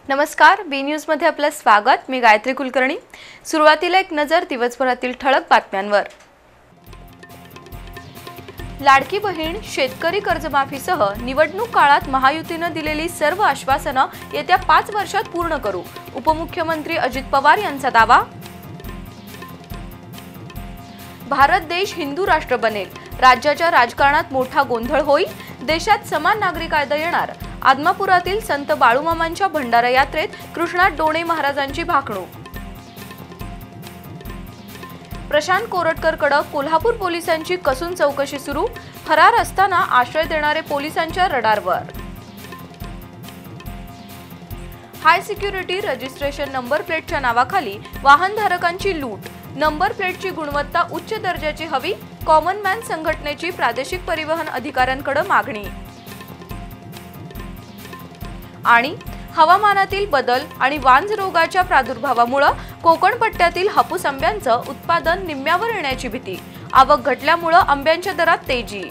नमस्कार, बी न्यूज मध्ये आपलं स्वागत। मी गायत्री कुलकर्णी। सुरुवातीला एक नजर दिवसभरातील ठळक बातम्यांवर। लाडकी बहीण, शेतकरी कर्जमाफीसह निवडणूक काळात महायुतीने दिलेली सर्व आश्वासनं येत्या 5 वर्षात पूर्ण करू, उपमुख्यमंत्री अजित पवार यांचा दावा। भारत देश हिंदू राष्ट्र बनेल, राज्याच्या राजकारणात मोठा गोंधळ होईल, देशात समान नागरी कायदा येणार। आदमापुरातील संत बाळूमामांच्या भंडारा यात्रेत कृष्णात डोणे महाराजांची भाकणूक। प्रशांत कोरटकरकडे कोल्हापूर पोलिसांची कसून चौकशी सुरू, फरार असताना आश्रय देणारे पोलिसांच्या रडारवर। हाय सिक्युरिटी रजिस्ट्रेशन नंबर प्लेटच्या नावाखाली वाहनधारकांची लूट, नंबर प्लेटची गुणवत्ता उच्च दर्जाची हवी, कॉमन मॅन संघटनेची प्रादेशिक परिवहन अधिकाऱ्यांकडे मागणी। आणि हवामानातील बदल आणि वांझ रोगाच्या प्रादुर्भावामुळे कोकण पट्ट्यातील हापूस आंब्यांचं उत्पादन निम्म्यावर येण्याची भीती, आवक घटल्यामुळे आंब्यांच्या दरात तेजी।